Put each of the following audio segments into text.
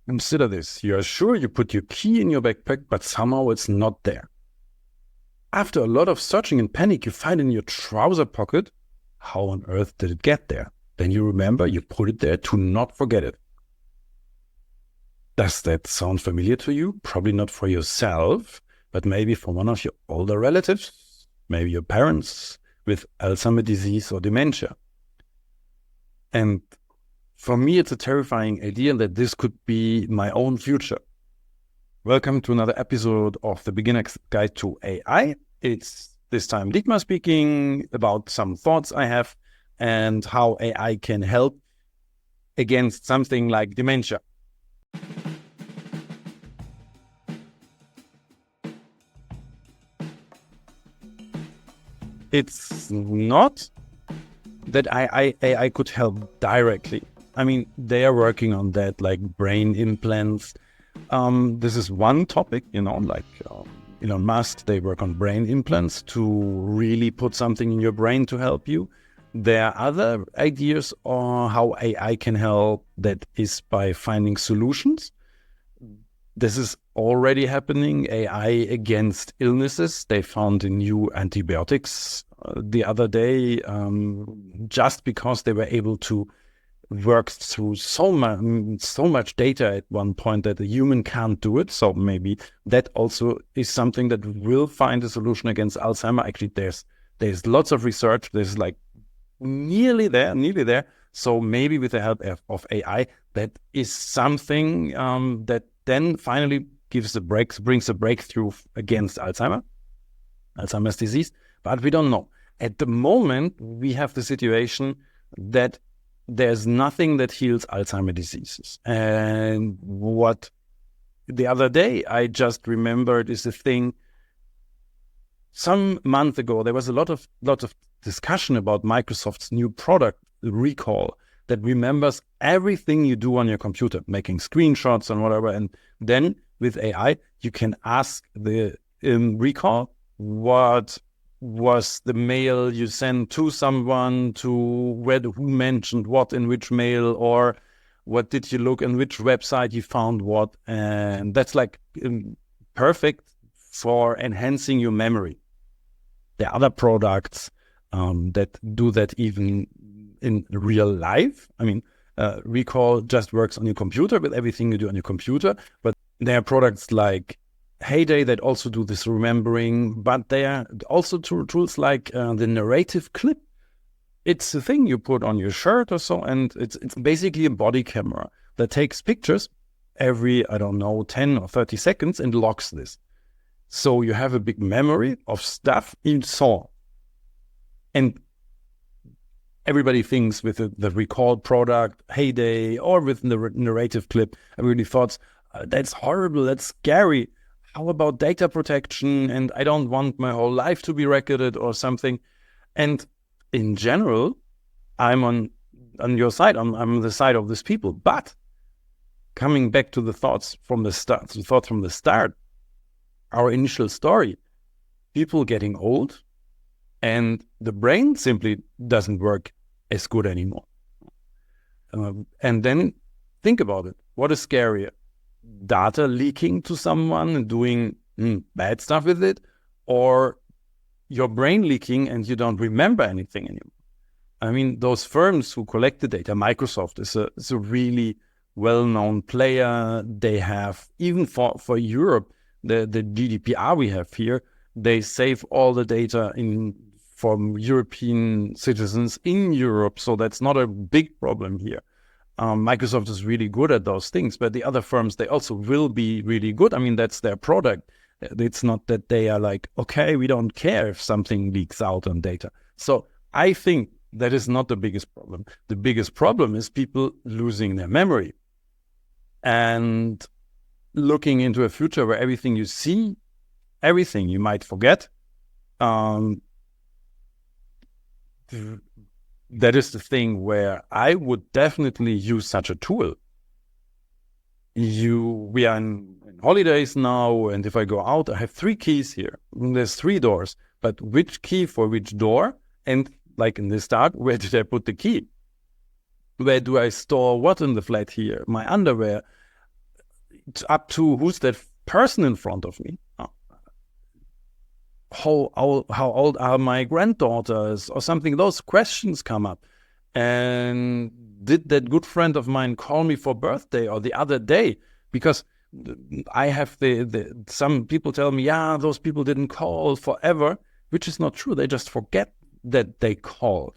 Consider this. You are sure you put your key in your backpack, but somehow it's not there. After a lot of searching and panic, you find it in your trouser pocket. How on earth did it get there? Then you remember you put it there to not forget it. Does that sound familiar to you? Probably not for yourself, but maybe for one of your older relatives, maybe your parents with Alzheimer's disease or dementia. And for me, it's a terrifying idea that this could be my own future. Welcome to another episode of the Beginner's Guide to AI. It's this time Dietmar speaking about some thoughts I have and how AI can help against something like dementia. It's not that AI could help directly. I mean, they are working on that, like brain implants. This is one topic, like Elon Musk, they work on brain implants to really put something in your brain to help you. There are other ideas on how AI can help, that is by finding solutions. This is already happening, AI against illnesses. They found new antibiotics the other day, just because they were able to work through so much data at one point that a human can't do it. So maybe that also is something that will find a solution against Alzheimer. Actually, there's lots of research. There's like nearly there. So maybe with the help of AI, that is something that then finally brings a breakthrough against Alzheimer's disease. But we don't know. At the moment, we have the situation that there's nothing that heals Alzheimer's diseases. And what the other day I just remembered is a thing. Some month ago, there was a lot of discussion about Microsoft's new product, Recall, that remembers everything you do on your computer, making screenshots and whatever. And then with AI, you can ask the Recall what was the mail you sent to someone, who mentioned what in which mail, or what did you look in which website you found what. And that's like perfect for enhancing your memory. There are other products that do that even in real life. I mean, Recall just works on your computer with everything you do on your computer, but there are products like Heyday that also do this remembering, but there are also tools like the narrative clip. It's a thing you put on your shirt or so, and it's basically a body camera that takes pictures every, 10 or 30 seconds and logs this. So you have a big memory of stuff you saw. And everybody thinks with the Recall product, Heyday, or with the narrative clip, everybody thought, that's horrible, that's scary. How about data protection? And I don't want my whole life to be recorded or something. And in general, I'm on your side. I'm on the side of these people. But coming back to the thoughts from the start, our initial story, people getting old and the brain simply doesn't work as good anymore. And then think about it. What is scarier? Data leaking to someone and doing bad stuff with it, or your brain leaking and you don't remember anything anymore? I mean, those firms who collect the data, Microsoft is a really well-known player. They have, even for Europe, the GDPR we have here, they save all the data from European citizens in Europe. So that's not a big problem here. Microsoft is really good at those things, but the other firms, they also will be really good. I mean, that's their product. It's not that they are like, okay, we don't care if something leaks out on data. So I think that is not the biggest problem. The biggest problem is people losing their memory and looking into a future where everything you see, everything you might forget. That is the thing where I would definitely use such a tool. We are in holidays now, and if I go out, I have 3 keys here. There's 3 doors, but which key for which door? And like in the start, where did I put the key? Where do I store what in the flat here? My underwear. up to who's that person in front of me. How old are my granddaughters or something? Those questions come up. And did that good friend of mine call me for birthday or the other day? Because I have some people tell me, yeah, those people didn't call forever, which is not true. They just forget that they called.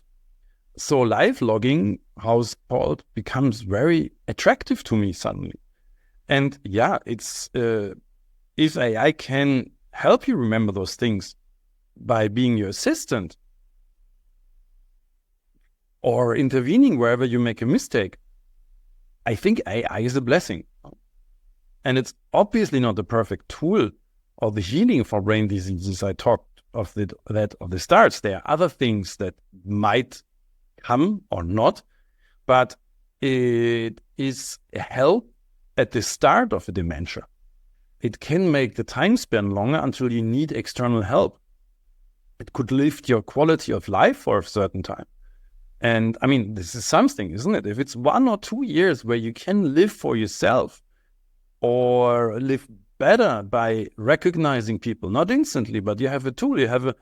So live logging, how it's called, becomes very attractive to me suddenly. And yeah, it's if AI can help you remember those things by being your assistant or intervening wherever you make a mistake, I think AI is a blessing. And it's obviously not the perfect tool or the healing for brain diseases. I talked of the starts. There are other things that might come or not, but it is a help at the start of a dementia. It can make the time span longer until you need external help. It could lift your quality of life for a certain time. And I mean, this is something, isn't it? If it's 1 or 2 years where you can live for yourself or live better by recognizing people, not instantly, but you have a tool, you have a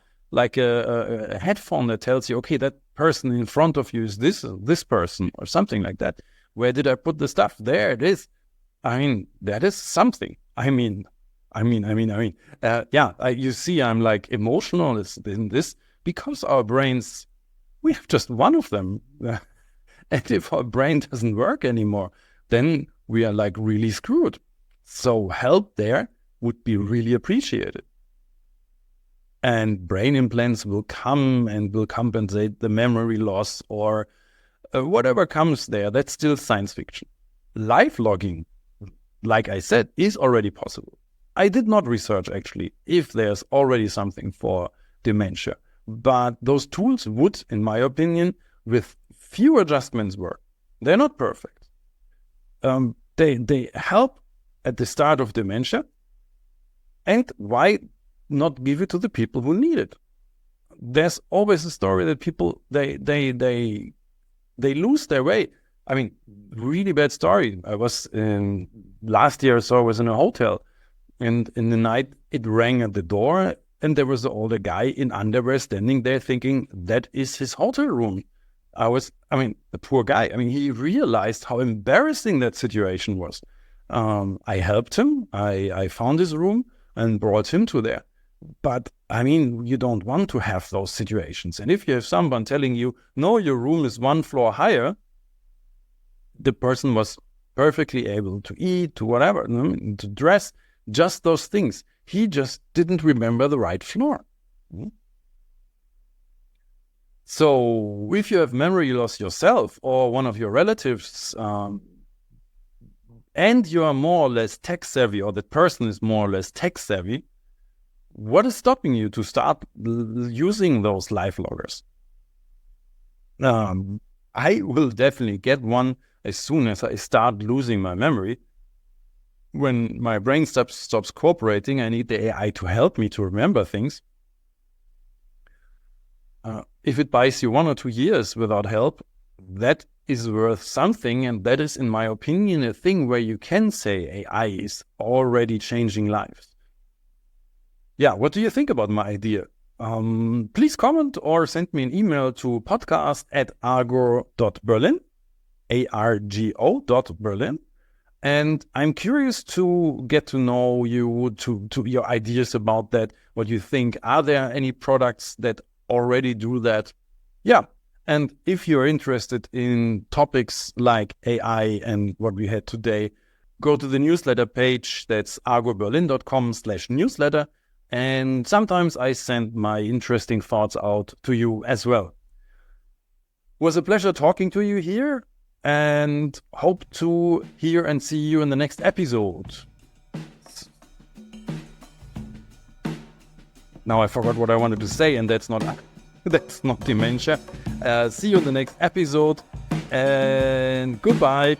headphone that tells you, okay, that person in front of you is this person or something like that. Where did I put the stuff? There it is. I mean, that is something. You see, I'm like emotional in this because our brains, we have just one of them. And if our brain doesn't work anymore, then we are like really screwed. So help there would be really appreciated. And brain implants will come and will compensate the memory loss or whatever comes there. That's still science fiction. Live logging, like I said, is already possible. I did not research actually if there's already something for dementia, but those tools would, in my opinion, with few adjustments work. They're not perfect. They help at the start of dementia, and why not give it to the people who need it? There's always a story that people they lose their way. I mean, really bad story. I was last year or so. I was in a hotel, and in the night it rang at the door, and there was an older guy in underwear standing there, thinking that is his hotel room. The poor guy. I mean, he realized how embarrassing that situation was. I helped him. I found his room and brought him to there. But I mean, you don't want to have those situations. And if you have someone telling you, no, your room is 1 floor higher, the person was perfectly able to eat, to whatever, to dress, just those things. He just didn't remember the right floor. So if you have memory loss yourself or one of your relatives, and you are more or less tech savvy, or that person is more or less tech savvy, what is stopping you to start using those live loggers? I will definitely get one as soon as I start losing my memory. When my brain stops cooperating, I need the AI to help me to remember things. If it buys you 1 or 2 years without help, that is worth something, and that is, in my opinion, a thing where you can say AI is already changing lives. Yeah, what do you think about my idea? Please comment or send me an email to podcast@argo.berlin, argo.berlin. And I'm curious to get to know you, to your ideas about that, what you think. Are there any products that already do that? Yeah. And if you're interested in topics like AI and what we had today, go to the newsletter page. That's argoberlin.com/newsletter. And sometimes I send my interesting thoughts out to you as well. It was a pleasure talking to you here, and hope to hear and see you in the next episode. Now I forgot what I wanted to say, and that's not dementia. See you in the next episode, and goodbye.